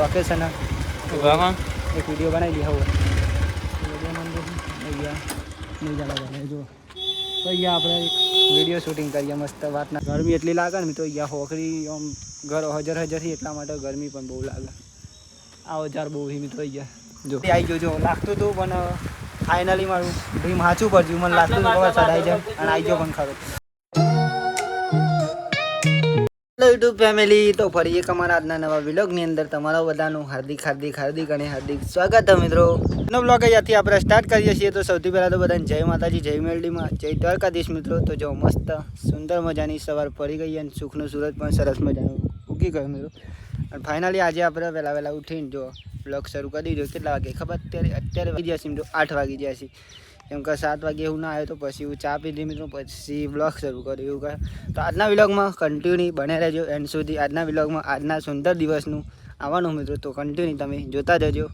Location એક video બનાવી દી હવે નહીં જવા જો તો અહીંયા આપણે એક વિડીયો શૂટિંગ કરીએ મસ્ત વાતના ગરમી એટલી લાગે ને તો અહીંયા હોકરી આમ ઘર હજરથી એટલા માટે ગરમી પણ બહુ લાગે આવો જાર બહુ હિમિત થઈ ગયા જો આવી ગયો જો લાગતું હતું પણ ફાઇનલી મારું ડ્રીમ સાચું પડ્યું મને લાગતું હતું ખબર સદાઈ જાય અને આવી ગયો પણ ખરો યુટ્યુબ ફેમિલી તો ફરી એક અમારા આજના નવા વ્લોગની અંદર તમારા બધાનું હાર્દિક અને હાર્દિક સ્વાગત છે મિત્રો નો વ્લોગ અહીંયાથી આપણે સ્ટાર્ટ કરીએ છીએ તો સૌથી પહેલાં તો બધાને જય માતાજી જય મેલડીમાં જય દ્વારકાધીશ મિત્રો તો જો મસ્ત સુંદર મજાની સવાર પડી ગઈ અને સુખનું સૂરજ પણ સરસ મજાનું ઉગી ગયો મિત્રો અને ફાઇનલી આજે આપણે વહેલા ઉઠીને જો વ્લોગ શરૂ કરી દીધો કેટલા વાગે ખબર અત્યારે વાગી ગયા છે મિત્રો 8 વાગી ગયા છે કેમ કે 7 વાગે એવું ના આવ્યો તો પછી હું ચા પીધી મિત્રો પછી વ્લોગ શરૂ કર્યું એવું કહે તો આજના વ્લોગમાં કન્ટિન્યુ બને રહેજો એન્ડ સુધી આજના વ્લોગમાં આજના સુંદર દિવસનું આવવાનું મિત્રો તો કન્ટિન્યુ તમે જોતા જજો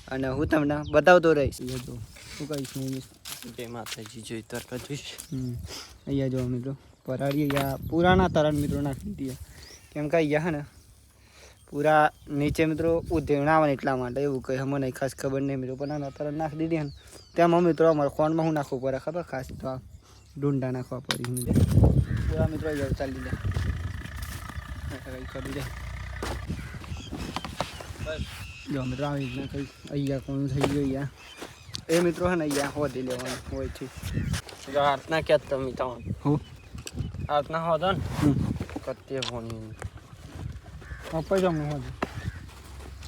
અને હું તમને બતાવતો રહીશ જો શું કહીશ જય માતાજી જય દ્વારકાધીશ અહીંયા જો મિત્રો પરાળી અહીંયા પુરાના તરણ મિત્રો નાખી દઈએ કેમ કે અહીંયા હે ને પૂરા નીચે મિત્રો ઉધેવણા આવે એટલા માટે એવું કંઈ મને ખાસ ખબર નહીં મિત્રો પણ આના તરણ નાખી દીધી ને તેમાં મિત્રો અમારે ફોનમાં શું નાખવું પડે ખબર ખાસ તો આ ડુંડા નાખવા પડી મિત્રો પૂરા મિત્રો અહીંયા ચાલી જાય કરી જાય જો મિત્રો આવી રીતના કંઈ અહીંયા કોણ થઈ ગયું અહીંયા એ મિત્રો હે ને અહીંયા હોધી લેવાનું હોય છે જો આટના ક્યાં તમે તો હું આટના હોદો ને કત્તે ભણી પપ્પા જમવું હોધી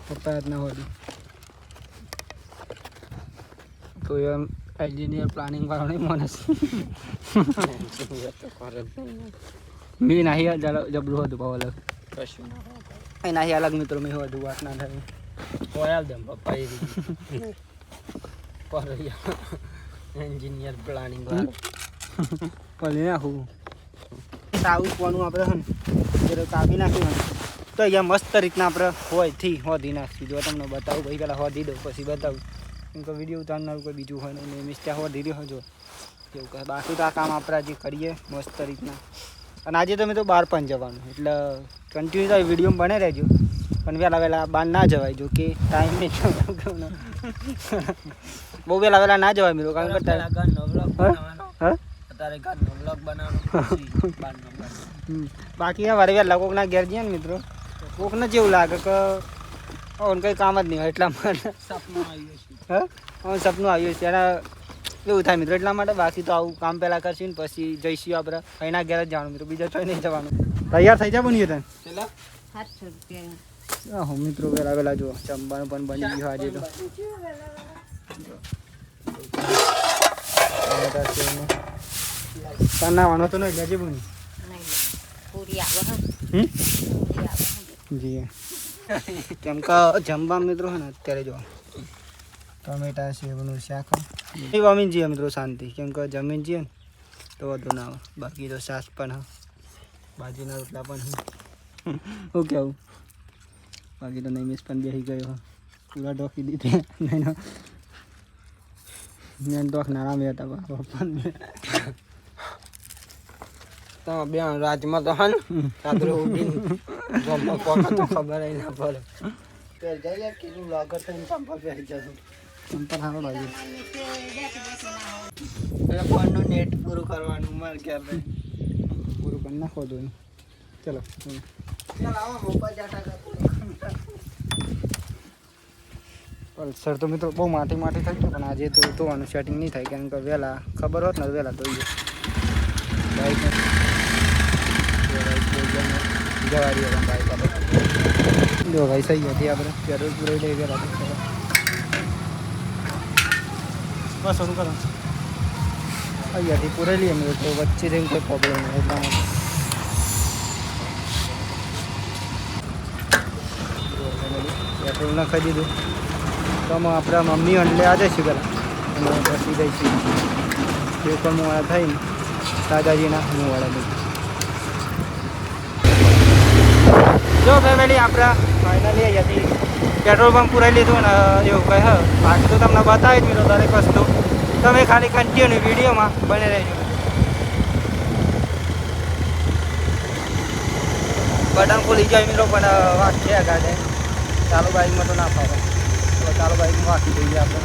પપ્પા આટના હોધી તો એમ એન્જિનિયર પ્લાનિંગ વાળો નહીં માણસ મેં નહીં જબરું હતું ભાવ અલગ કશું નહીં અલગ મિત્રો મેં હતું વાત ના થાય કોયા દમ પપ્પા એ એન્જિનિયર પ્લાનિંગ વાળો ભલે નાખવું સાવું કોનું આપણે હે ને કાપી નાખ્યું તો અહીંયા મસ્ત રીતના આપણે હોયથી હોધી નાખી જો તમને બતાવું ભાઈ પહેલાં હોધી દઉં પછી બતાવું કેમ કે વિડીયો ઉતારનારું કોઈ બીજું હોય ને મિસ્ટેક હોધી રહ્યો જો એવું કહે બાકી તો આ કામ આપણે આજે કરીએ મસ્ત રીતના અને આજે તો મેં તો બહાર પણ જવાનું એટલે કન્ટિન્યુ તો વિડીયો બને રહેજો પણ વહેલા બહાર ના જવાય જો કે ટાઈમ નહીં બહુ વહેલા ના જવાય મિત્રો કારણ કે બાકી વારે વહેલા કોકના ઘેર જઈએ ને મિત્રો કોકને જેવું લાગે કે કંઈ કામ જ નહીં હોય એટલા માટે સપનું આવ્યું છે ત્યારે એવું થાય મિત્રો એટલા માટે બાકી તો આવું કામ પહેલાં કરશું ને પછી જઈશું આપણે અહીંના ઘેર જ જવાનું મિત્રો બીજા તો નહીં જવાનું તૈયાર થઈ જાય બની તને હા મિત્રો વહેલા જુઓ જમવાનું પણ બની ગયું આજે તો નાવાનો તો નહીં લેજે બની જી કેમ કે જમવા મિત્રો હે ને અત્યારે જો ટમેટા સેવનું શાક એ જમીન જઈએ મિત્રો શાંતિ કેમ કે જમીન જઈએ ને તો વધુ ના આવે બાકી તો છાશ પણ હા બાજીના રોટલા પણ હું કેવું બાકી તો નહીં મિસ પણ બેસી ગયો પૂરા ઢોકી દીધી મેં ડોક નાના મેં હતા તો બે રાજમાં તો હન રાત્રે ઉડીને તો ખબર ના પડે જઈએ કીધું બ્લોગર થઈને ચંપલ પહેરી જશું ચંપલ સારો લાગે ફોનનું નેટ પૂરું કરવાનું મારે ક્યારે પૂરું કરી નાખો જોઈએ ચલો પલ્સર તો મિત્રો બહુ માટી થઈ ગયું પણ આજે તો ધોવાનું સેટિંગ નહીં થાય કારણ કે વહેલા ખબર હોત ને વહેલા ધોઈએ બાઈક જવારી બાઈક જો ભાઈ સહી હતી આપણે પેટ્રોલ પૂરાઈ લઈ ગયા બસ શરૂ કરો અહીંયાથી પૂરાઈ લઈએ અમે તો વચ્ચે જઈને કોઈ પ્રોબ્લેમ નહીં એટલા માટે પેટ્રોલ નાખી દીધું તો અમે આપણા મમ્મી અંડલે આ જઈશું પહેલાં અને પછી જઈશું જે પણ મુવાળા થઈને દાદાજીના મુવાળા બધું જો ફેમિલી આપણા ફાઇનલી અહીંયાથી પેટ્રોલ પંપ પૂરાઈ લીધું ને એવું કહે હા બાકી તો તમને બતાવી જ મિત્રો દરેક વસ્તુ તમે ખાલી કન્ટિન્યુ વિડીયોમાં બને રહેજો બટન ખોલી જાય મિત્રો પણ વાત છે ગાડે ચાલુ બાઇકમાં તો ના ફાવે, તો ચાલુ બાઇકમાં વાંકી દઈએ આપણે.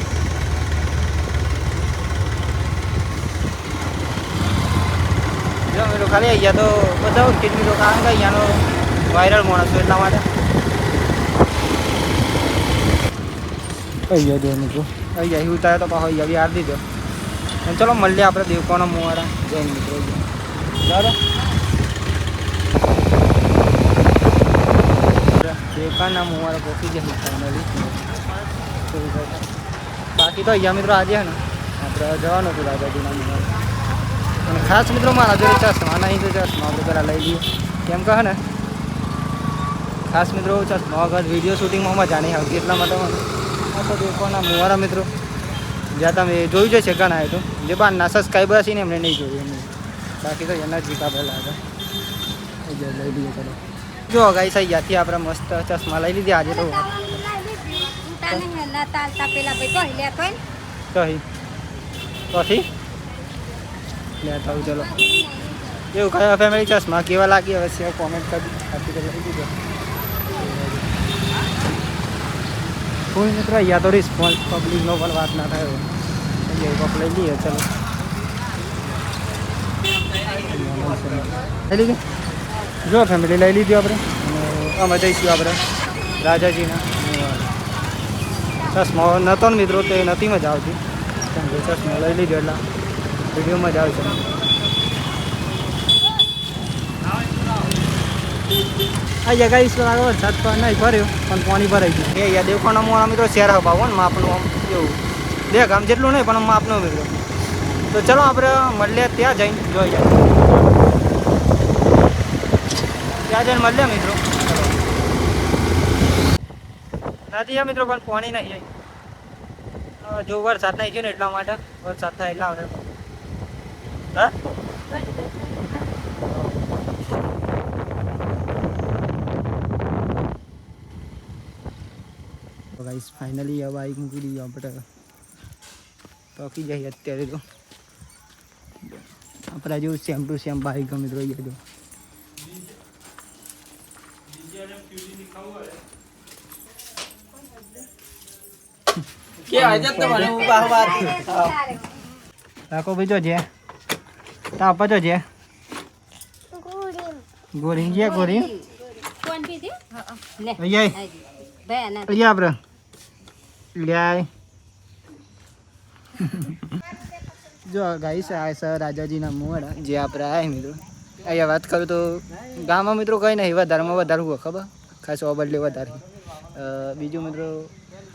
જો મિત્રો ખાલી અહીંયા તો બધા કેટલી લોકો કારણ કે અહીંયાનો વાયરલ માણસ છો એટલા માટે. અહીંયા જો મિત્રો અહીંયા ઉતારે તો પાછો અહીંયા બી હાર દીધો. અને ચલો મળીએ આપણે દેવકોના મુવાડા જઈને મિત્રો. ચાલો દેવકાના મુવાડા પહોંચી જશે ફાઇનલી. બાકી તો અહીંયા મિત્રો આજે ને આપણે જવાનું હતું રાજાજીના મુવાડા. અને ખાસ મિત્રો મારા જોડે ચશ્મા નહીં તો ચશ્મા આપણે પહેલાં લઈ લઈએ. કેમ કહે ને ખાસ મિત્રો ચશ્મા વગર વિડીયો શૂટિંગમાં મજા નહીં આવતી એટલા માટે આ તો દેવકોના મુવાડા મિત્રો જ્યાં તમે જોયું છે ઘણા આવ્યું હતું જે બારના સબસ્ક્રાઈબર છે ને એમને નહીં જોયું એમને. બાકી તો એના જીકા પહેલાં હતા લઈ લઈએ. ચલો જો ગાઈસ અહીંયાથી આપણે મસ્ત ચશ્મા લઈ લીધી આજે તો. કથી લેતા આવું ચલો. એવું કયા ફેમિલી ચશ્મા કેવા લાગી હવે છે કોમેન્ટ કરી લઈ દીધો. કોઈ મિત્રો અહીંયા તો રિસ્પોન્સ પબ્લિકનો પણ વાત ના થાય અહીંયા કપ લઈ લઈએ. ચલો લઈ લીધી જો ફેમિલી લઈ લીધી આપણે. અમે જઈશું આપણે રાજાજીના. ચશ્મા નહોતો ને મિત્રો તે નથી મજા આવતી કેમ કે ચશ્મા લઈ લીધો એટલે વિડીયો મજા આવશે. અહીંયા ગાઈસ વરસાદ પર નહીં ભર્યો પણ પાણી ભરાઈ ગયું. એ અહીંયા દેવકોના મોણા મિત્રો શેર હબાવો ને માપનું આમ એવું દેખ આમ જેટલું નહીં પણ માપનો મિત્રો. તો ચલો આપણે મળીએ ત્યાં જઈને જોઈ જાય ત્યાં જઈને મળીએ મિત્રો. નથી મિત્રો પણ પાણી નહીં જાય જો વરસાદ નહીં છે ને એટલા માટે વરસાદ થાય એટલા આવે. હા ગાઈસ ફાઇનલી હવે બાઈક મૂકી દઈએ આપણે. પકી જઈએ અત્યારે તો આપણા જેવું સેમ ટુ સેમ બાઈક મિત્રો જો રાખો ભાઈ જો છે તાપા જો છે ગોરી ગયા ગોરી આપણે લ્યાય જો ગાઈસ આ છે રાજાજીના મુવાડા જે આપણે આવ્યા મિત્રો. અહીંયા વાત કરું તો ગામમાં મિત્રો કંઈ નહીં વધારેમાં વધારે હોય ખબર ખાસ ઓબડલે વધારે. બીજું મિત્રો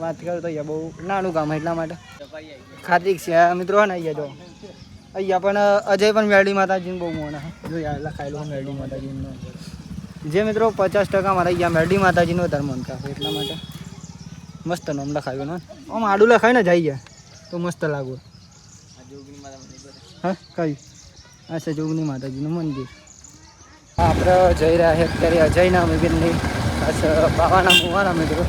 વાત કરું તો અહીંયા બહુ નાનું ગામ એટલા માટે ખાતિક છે મિત્રો ને. અહીંયા જો અહીંયા પણ અજય પણ મેરડી માતાજીને બહુ મોના જો યાર લખાયેલું મેરડી માતાજીનું જે મિત્રો 50% મારા અહીંયા મેરડી માતાજીનો વધારે મન કાપે એટલા માટે મસ્ત નામ લખાવ્યું ને. આમ આડું લખાય ને જઈએ તો મસ્ત લાગુ. હા કઈ આ છે જોગની માતાજીનું મંદિર. આપણે જઈ રહ્યા છે અત્યારે અજયના મંદિરની ખાસ બાવાના મુવાના મિત્રો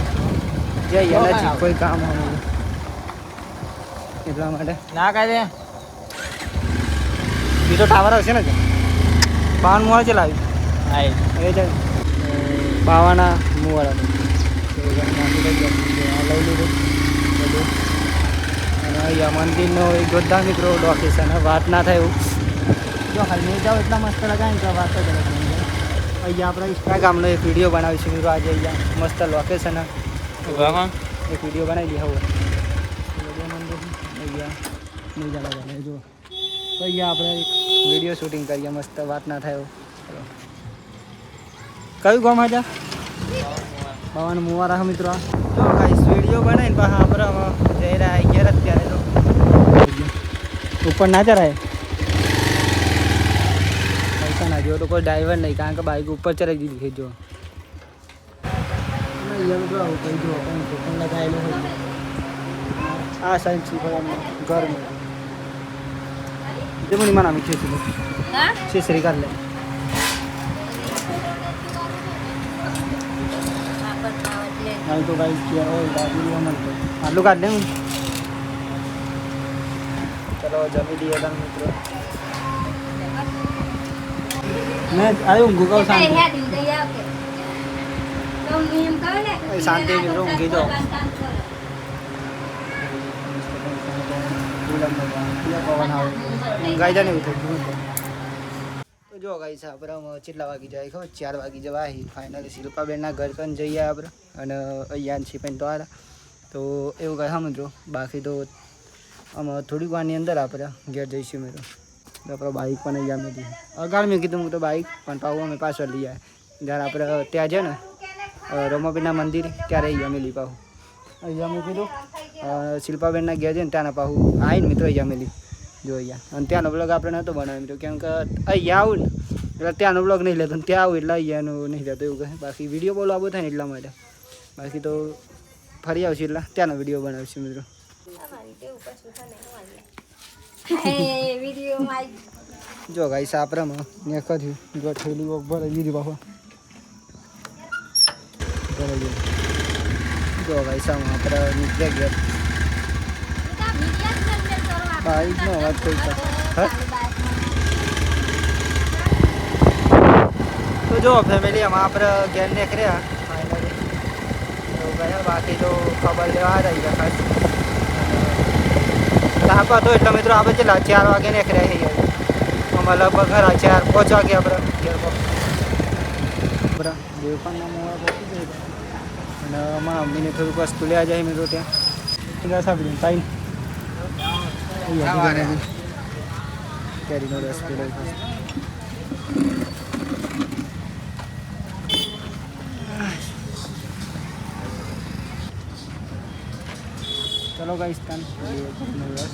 જઈએ નજીક કોઈ કામ હોય એટલા માટે ના કાંઈ બીજો ટાવર હશે ને પાવન મુવાડા ચલાવ્યું હા એ છે બાવાના મુવાડા લઈ લીધું બધું. અને અહીંયા મંદિરનો એક જોરદાર મિત્રો લોકેશન વાત ના થાય એવું જો હાલ નહીં જાઓ એટલા મસ્ત લગાય ને તો વાત જ અલગ નહીં. અહીંયા આપણે ઇન્સ્ટાગ્રામનો એક વિડીયો બનાવીશું મિત્રો આજે અહીંયા મસ્ત લોકેશન એક વિડીયો બનાવી દઈએ હવે મંદિર અહીંયા નહીં જવા જો તો અહીંયા આપણે એક વિડીયો શૂટિંગ કરીએ મસ્ત વાત ના થાય એવું. કયું ગામ હતા બાવાના મુવાડા મિત્રો. તો ગાઈસ વિડીયો બનાવીને પાછા આપણે જઈ રહ્યા ઘેર અત્યારે તો ઉપર ના ચડાય પૈસા ના જો તો કોઈ ડ્રાઈવર નહીં કારણ કે બાઇક ઉપર ચડાવી દીધી છે જો લગાવેલું હોય આ સાઈડ ઘર જેમની મને મીઠી છે શ્રી કર લે તો ગાઈસ ક્યાં હોય આટલું કાઢ લે. ચલો જમી દઈએ મિત્રો. મેં આવ્યું ઊંઘું કહું શાંતિ શાંતિ મિત્રો ઊંઘી જાઓ. પવન આવે ઊંઘાઈ જાય ને એવું થઈ ગયું. તો જો ગાઈસ આપણે કેટલા વાગી જાય ખબર 4 વાગી જવા ફાઇનલી શિલ્પાબેનના ઘર પણ જઈએ આપણે અને અહીંયા છે પણ તો તો એવું કહે હા મિત્રો. બાકી તો આમાં થોડીક વારની અંદર આપણે ઘેર જઈશું મિત્રો. તો આપણો બાઇક પણ અહીંયા મેં દીધું અગાડ મેં કીધું હું તો બાઇક પણ પાવું અમે પાછળ લઈ આવ્યા જ્યારે આપણે ત્યાં છે ને રોમાપીના મંદિર ત્યારે અહીંયા મેં લઈ પાવું અહીંયા મેં કીધું શિલ્પાબેનના ઘેર છે ને ત્યાંના પાવું આવીને મિત્રો અહીંયા મેં લી જો અહીંયા અને ત્યાંનો બ્લોગ આપણે નહોતો બનાવ્યો મિત્રો કેમ કે અહીંયા આવું ને એટલે ત્યાંનો બ્લોગ નહીં લેતો ત્યાં આવું એટલે અહીંયાનું નહીં લેતો એવું કહે. બાકી વિડીયો બોલો આવો થાય ને એટલા માટે. બાકી તો ફરી આવશે એટલે ત્યાંનો વિડીયો બનાવશું મિત્રો. જો ગાઈસ આપણામાં ને કર્યું જો થેલી ભરાઈ દીધી બાપા જો ગાઈસ આમાં આપણે નીકળ્યા ગયા બાઈકનો અવાજ કોઈ તો જો ફેમિલી આમાં આપણે ઘેર નીકળ્યા ફાઇનલી તો ગયા. બાકી તો ખબર લેવા રહી ગયા ખાસ તાપ હતો એટલે મિત્રો આપણે કેટલા 4 વાગે નીકળ્યા છીએ આમાં લગભગ ખરા 4-5 વાગે આપણે ઘેર બરાબર દેવપાનના મોડા પહોંચી જાય અને અમારા મમ્મીને થોડુંક વસ્તુ લેવા જાય મિત્રો ત્યાં સાંભળ્યું ટાઈમ કેરીનો રસ પીલો ચલો ગાઈસ તાન રસ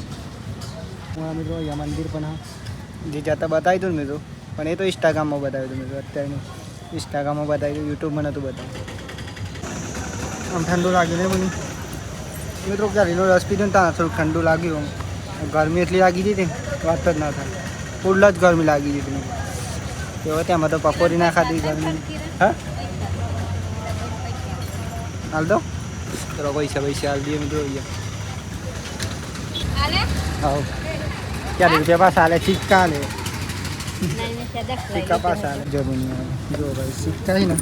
હું મિત્રો અહીંયા મંદિર પણ જે જતા બતાવી દઉં ને મિત્રો પણ એ તો ઇન્સ્ટાગ્રામમાં બતાવ્યું હતું મિત્રો અત્યારનું ઇન્સ્ટાગ્રામમાં બતાવી દઉં યુટ્યુબમાં નહોતું બતાવ્યું. આમ ઠંડુ લાગ્યું ને મને મિત્રો કેરીનો રસ પીધો ને ત્યાં થોડુંક ઠંડુ લાગ્યું. ગરમી એટલી લાગી હતી વાત જ ના થાય ફૂલ જ ગરમી લાગી હતી તો ત્યાંમાં તો પકોડી ના ખાધી ગરમી. હા હાલ દો ચલો પૈસા હાલ દઈએ મિત્રો અહીંયા હા ક્યારે રૂપિયા પાસ હાલે સિક્કા હાલે સિક્કા પાસ હાલે જરૂર નહીં આવે જો ભાઈ સિક્કા ને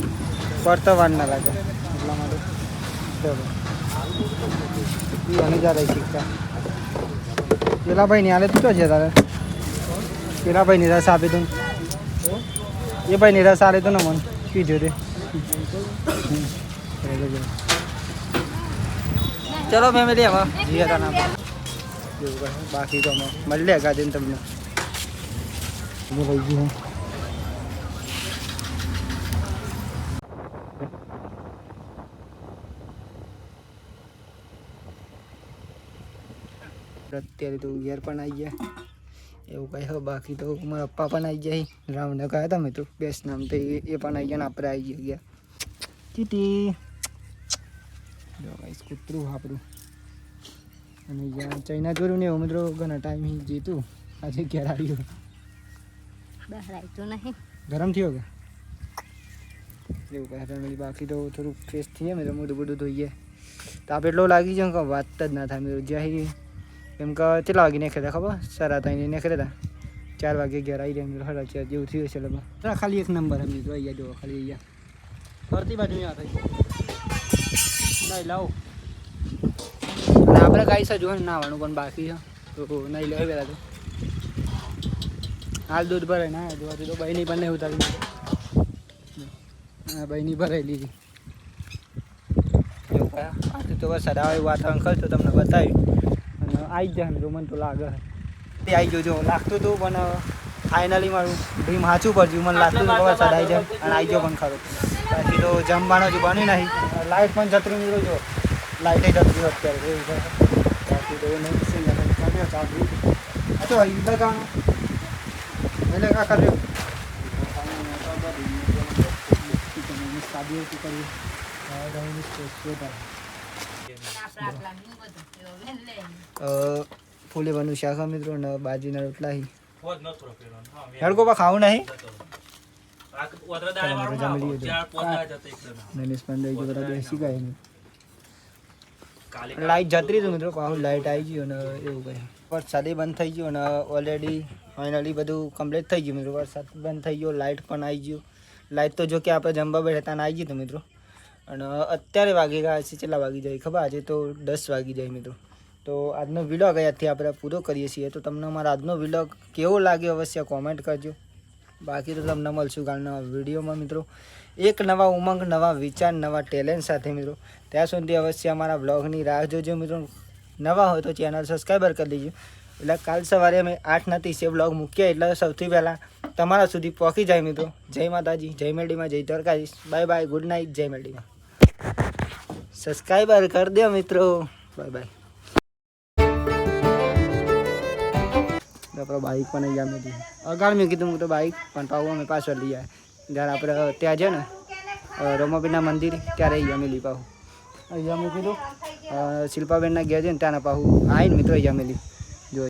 પડતો વાર ના લાગે એટલા માટે ચલો અને જા રહી સિક્કા પેલા ભાઈ ની હાલે તું તો છે તારે પેલા ભાઈ ની રસ આપી તું એ ભાઈ ની રસ હાલે તો ને મન પીજો તે ચલો ફેમિલી હવે જીએ તાના બાકી તો મળે ગાજે તમને ભાઈ ગયું અત્યારે તો ઘેર પણ આવી ગયા એવું કહે હવે. બાકી તો મારા પપ્પા પણ આવી જાય રાઉન્ડ ગયા હતા મેં તો બેસ નામ તો એ પણ આવી ગયા ને આપણે આવી ગયા ચીટી જો ભાઈ કૂતરું આપણું અને અહીંયા ચાઇના જોયું ને એવું મિત્રો ઘણા ટાઈમ જીતું આજે ઘેર આવ્યું ગરમ થયો કે એવું કહે ફેમિલી. બાકી તો થોડુંક ફ્રેશ થઈએ મિત્રો મોઢું બધું ધોઈએ તો આપણે એટલો લાગી જાય કે વાત જ ના થાય મિત્રો જ્યાં એમ કે કેટલા વાગે નીકળ્યા ખબર 7:30 નીકળ્યા હતા 4 વાગે ઘેર આવી રહ્યા મિત્રો 4:30 જેવું થયું છે લગભગ. ખાલી એક નંબર એમ મિત્રો અહીંયા જો ખાલી અહીંયા ફરતી બાજુ અહીંયા થઈ નહીં લાવો અને આપણે ગાઈ છે જોવાનું નાવાનું પણ બાકી છે તો નહીં લે પેલા તો હાલ દૂધ ભરાય ના જોવાથી તો બહેની પણ નહીં ઉતારી હા બહેની ભરાઈ લીધી એવું કયા આથી તો વરસાદ આવે વાતાવરણ કરતો તમને બતાવ્યું અને આવી જ જાય મિત્રો મને તો લાગે તે આવી જોજો લાગતું હતું પણ ફાઇનલી મારું ડ્રીમ સાચું પડ્યું મને લાગતું હતું કે વરસાદ આવી જાય અને આવી ગયો પણ ખરો. બાકી તો જમવાનું જ બની નહીં લાઇટ પણ જતરી મિત્રો જો લાઇટે જતરી અત્યારે એવું છે. બાકી તો નહીં ચાલુ તો લગાવવાનું એટલે કા કર્યો સાદી કરી ફૂલેવાનું શાક મિત્રો ને બાજરીના રોટલા હેડકો પા ખાવું નહીં લાઈટ જતરી હતું મિત્રો પાછું લાઈટ આવી ગયું અને એવું કહે વરસાદ બંધ થઈ ગયો અને ઓલરેડી ફાઇનલી બધું કમ્પ્લીટ થઈ ગયું મિત્રો. વરસાદ બંધ થઈ ગયો લાઇટ પણ આવી ગયું. લાઇટ તો જો કે આપણે જમવા બેઠા ત્યાં આવી ગયું હતું મિત્રો અને અત્યારે વાગી ગયા છે, કેટલા વાગી જાય ખબર? આજે તો 10 વાગી જાય મિત્રો. તો આજનો વિલોગ અહીંયાથી આપણે પૂરો કરીએ છીએ. તો તમને અમારો આજનો વિલોગ કેવો લાગ્યો અવશ્ય કોમેન્ટ કરજો. બાકી તો તમને મળશું કાલના વિડીયોમાં મિત્રો, એક નવા ઉમંગ, નવા વિચાર, નવા ટેલેન્ટ સાથે મિત્રો. ત્યાં સુધી અવશ્ય અમારા બ્લોગની રાહ જોજો મિત્રો. નવા હોય તો ચેનલ સબસ્ક્રાઈબર કરી દેજો. એટલે કાલ સવારે અમે 8:30 બ્લોગ મૂકીએ એટલે સૌથી પહેલાં તમારા સુધી પહોંચી જાય મિત્રો. જય માતાજી, જય મેરડીમાં, જય Dwarkadhish. Bye bye, good night, જય મેરડીમાં. સબસ્ક્રાઈબર કરી દો મિત્રો. Bye bye. આપણો બાઇક પણ અહીંયા મેં અગાડ મેં કીધું હું તો બાઇક પણ પાવું અમે પાછળ લઈ આવ્યા. જ્યારે આપણે ત્યાં છે ને રમાબેનના મંદિર ત્યારે અહીંયા મેં લઈ પાવું. અહીંયા મેં કીધું શિલ્પાબેનના ઘેર છે ને ત્યાંના પાહું આવીને મિત્રો અહીંયા મેં